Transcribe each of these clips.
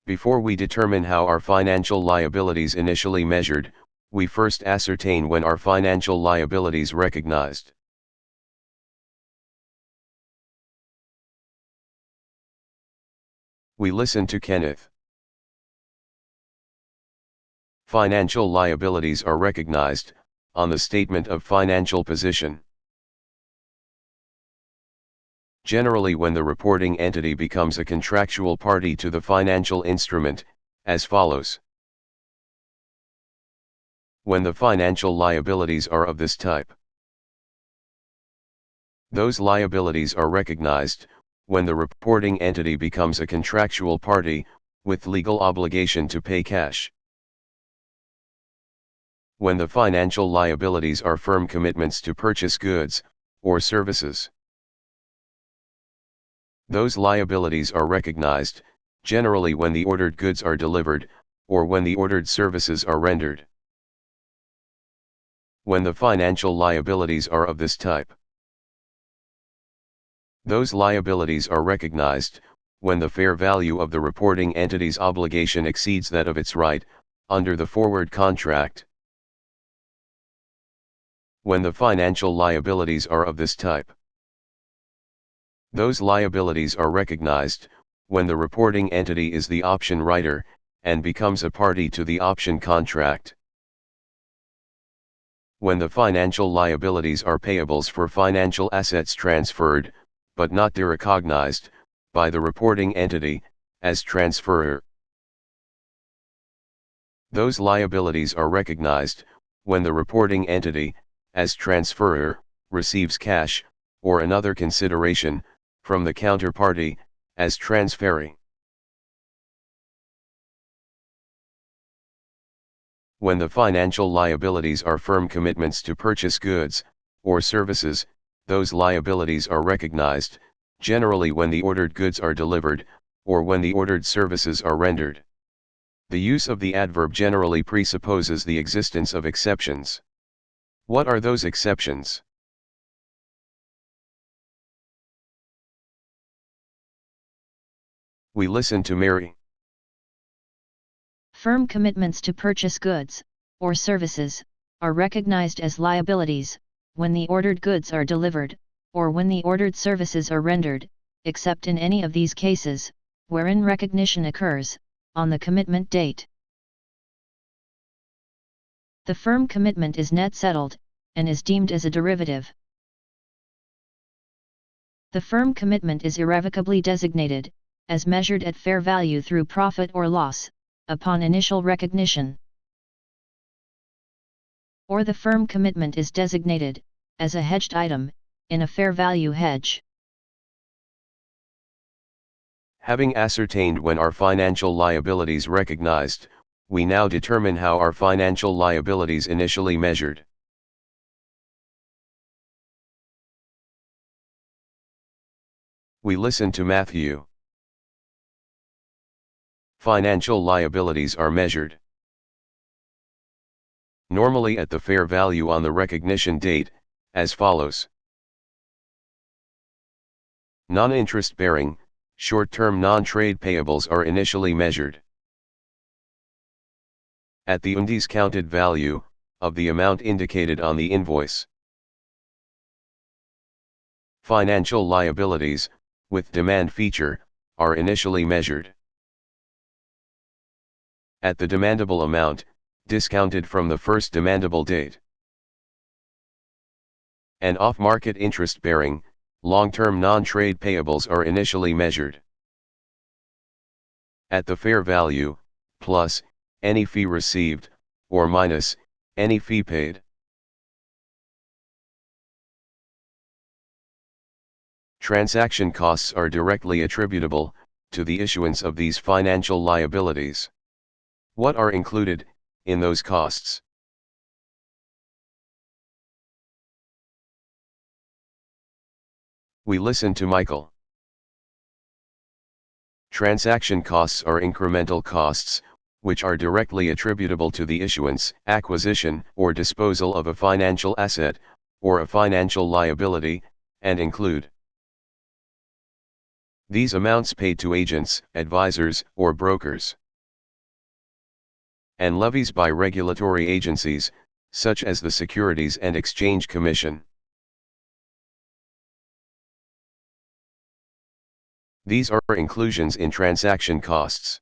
Before we determine how our financial liabilities initially measured, we first ascertain when our financial liabilities recognized. We listen to Kenneth. Financial liabilities are recognized on the statement of financial position. Generally, when the reporting entity becomes a contractual party to the financial instrument, as follows. When the financial liabilities are of this type. Those liabilities are recognized when the reporting entity becomes a contractual party, with legal obligation to pay cash. When the financial liabilities are firm commitments to purchase goods or services. Those liabilities are recognized, generally when the ordered goods are delivered, or when the ordered services are rendered. When the financial liabilities are of this type. Those liabilities are recognized when the fair value of the reporting entity's obligation exceeds that of its right, under the forward contract. When the financial liabilities are of this type. Those liabilities are recognized when the reporting entity is the option writer and becomes a party to the option contract. When the financial liabilities are payables for financial assets transferred, but not derecognized, by the reporting entity, as transferor. Those liabilities are recognized when the reporting entity, as transferor, receives cash, or another consideration, from the counterparty, as transferee. When the financial liabilities are firm commitments to purchase goods or services, those liabilities are recognized, generally when the ordered goods are delivered, or when the ordered services are rendered. The use of the adverb generally presupposes the existence of exceptions. What are those exceptions? We listen to Mary. Firm commitments to purchase goods or services are recognized as liabilities when the ordered goods are delivered, or when the ordered services are rendered, except in any of these cases, wherein recognition occurs on the commitment date. The firm commitment is net settled and is deemed as a derivative. The firm commitment is irrevocably designated as measured at fair value through profit or loss upon initial recognition. Or the firm commitment is designated as a hedged item in a fair value hedge. Having ascertained when our financial liabilities recognized, we now determine how our financial liabilities initially measured. We listen to Matthew. Financial liabilities are measured normally at the fair value on the recognition date, as follows. Non-interest-bearing, short-term non-trade payables are initially measured at the undiscounted value of the amount indicated on the invoice. Financial liabilities, with demand feature, are initially measured at the demandable amount, discounted from the first demandable date. And off-market interest-bearing, long-term non-trade payables are initially measured at the fair value, plus any fee received, or minus any fee paid. Transaction costs are directly attributable to the issuance of these financial liabilities. What are included in those costs? We listen to Michael. Transaction costs are incremental costs, which are directly attributable to the issuance, acquisition, or disposal of a financial asset, or a financial liability, and include These amounts paid to agents, advisors, or brokers. And levies by regulatory agencies, such as the Securities and Exchange Commission. These are inclusions in transaction costs.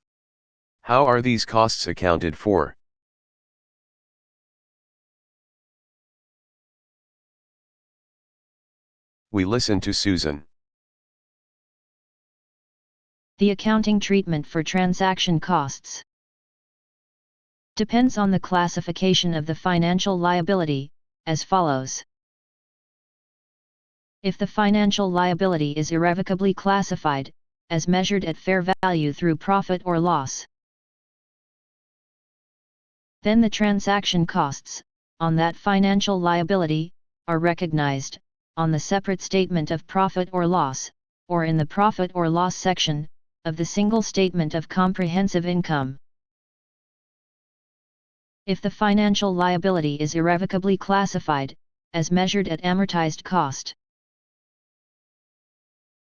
How are these costs accounted for? We listen to Susan. The accounting treatment for transaction costs depends on the classification of the financial liability, as follows. If the financial liability is irrevocably classified, as measured at fair value through profit or loss, then the transaction costs, on that financial liability, are recognized, on the separate statement of profit or loss, or in the profit or loss section, of the single statement of comprehensive income. If the financial liability is irrevocably classified, as measured at amortized cost,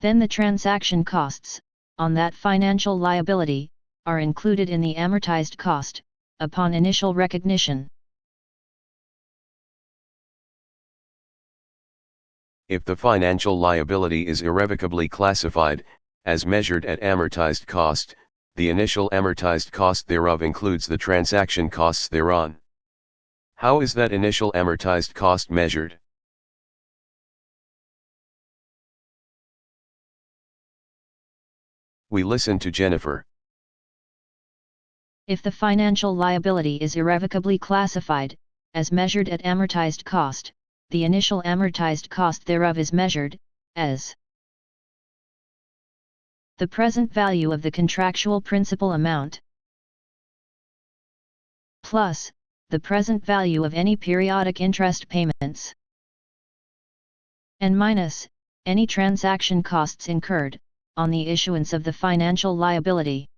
then the transaction costs, on that financial liability, are included in the amortized cost, upon initial recognition. If the financial liability is irrevocably classified, as measured at amortized cost, the initial amortized cost thereof includes the transaction costs thereon. How is that initial amortized cost measured? We listen to Jennifer. If the financial liability is irrevocably classified, as measured at amortized cost, the initial amortized cost thereof is measured, as the present value of the contractual principal amount, plus the present value of any periodic interest payments, and minus any transaction costs incurred on the issuance of the financial liability.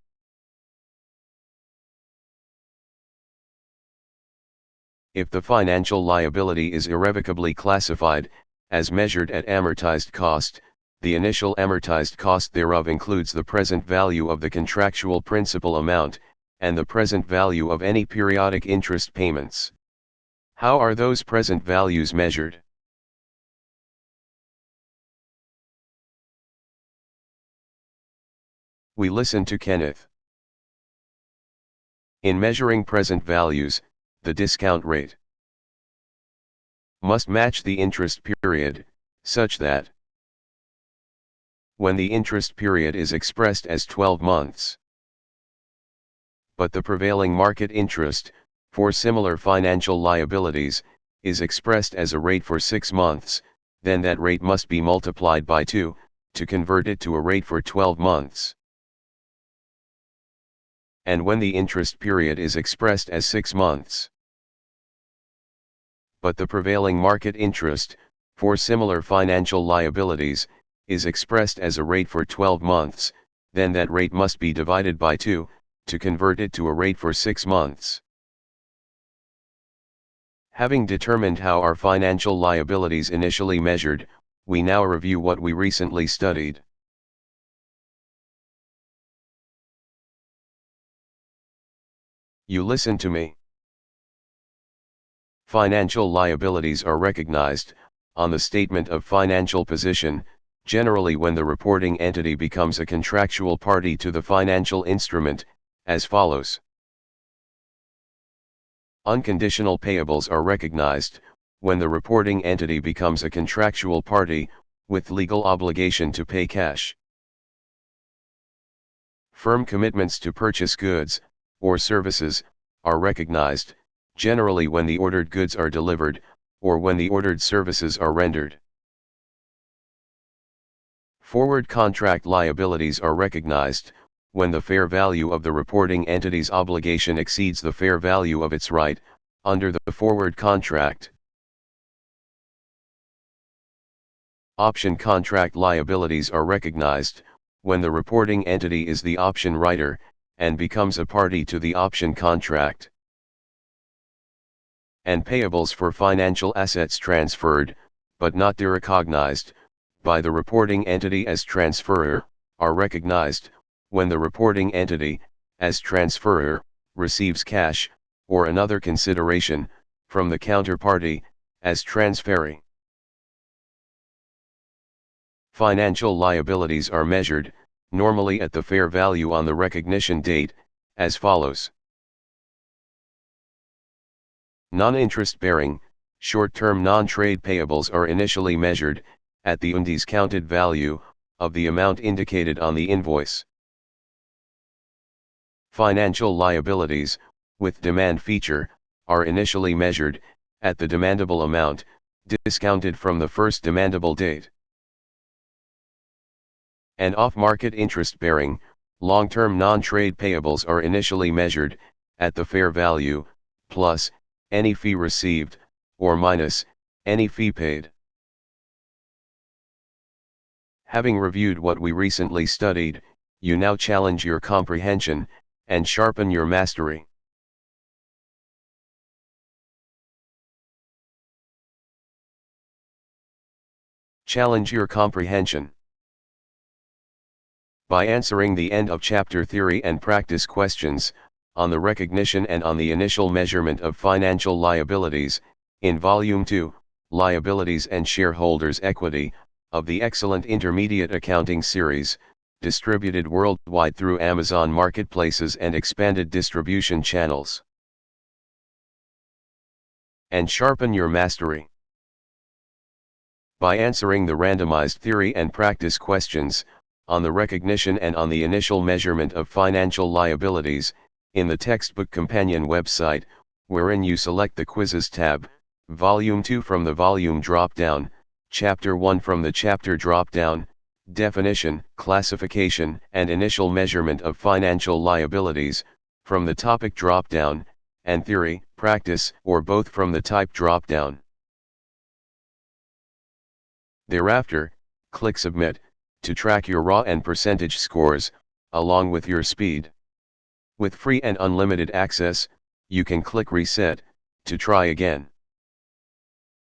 If the financial liability is irrevocably classified, as measured at amortized cost, the initial amortized cost thereof includes the present value of the contractual principal amount, and the present value of any periodic interest payments. How are those present values measured? We listen to Kenneth. In measuring present values, the discount rate must match the interest period, such that when the interest period is expressed as 12 months, but the prevailing market interest, for similar financial liabilities, is expressed as a rate for 6 months, then that rate must be multiplied by 2, to convert it to a rate for 12 months. And when the interest period is expressed as 6 months, but the prevailing market interest, for similar financial liabilities, is expressed as a rate for 12 months, then that rate must be divided by 2, to convert it to a rate for 6 months. Having determined how our financial liabilities initially measured, we now review what we recently studied. You listen to me. Financial liabilities are recognized, on the statement of financial position, generally when the reporting entity becomes a contractual party to the financial instrument, as follows. Unconditional payables are recognized, when the reporting entity becomes a contractual party, with legal obligation to pay cash. Firm commitments to purchase goods, or services, are recognized, generally when the ordered goods are delivered, or when the ordered services are rendered. Forward contract liabilities are recognized, when the fair value of the reporting entity's obligation exceeds the fair value of its right, under the forward contract. Option contract liabilities are recognized, when the reporting entity is the option writer, and becomes a party to the option contract. And payables for financial assets transferred, but not derecognized, by the reporting entity as transferor, are recognized when the reporting entity, as transferor, receives cash, or another consideration, from the counterparty, as transferee. Financial liabilities are measured, normally at the fair value on the recognition date, as follows. Non-interest-bearing, short-term non-trade payables are initially measured, at the undiscounted value, of the amount indicated on the invoice. Financial liabilities, with demand feature, are initially measured, at the demandable amount, discounted from the first demandable date. And off-market interest-bearing, long-term non-trade payables are initially measured, at the fair value, plus, any fee received, or minus, any fee paid. Having reviewed what we recently studied, you now challenge your comprehension, and sharpen your mastery. Challenge your comprehension. By answering the end of chapter theory and practice questions, on the recognition and on the initial measurement of financial liabilities, in Volume 2, Liabilities and Shareholders Equity, of the excellent Intermediate Accounting series, distributed worldwide through Amazon marketplaces and expanded distribution channels. And sharpen your mastery. By answering the randomized theory and practice questions, on the recognition and on the initial measurement of financial liabilities, in the textbook companion website, wherein you select the Quizzes tab, Volume 2 from the Volume drop-down, Chapter 1 from the Chapter drop-down, Definition, Classification, and Initial Measurement of Financial Liabilities, from the Topic drop-down, and Theory, Practice, or both from the Type drop-down. Thereafter, click Submit, to track your raw and percentage scores, along with your speed. With free and unlimited access, you can click Reset, to try again.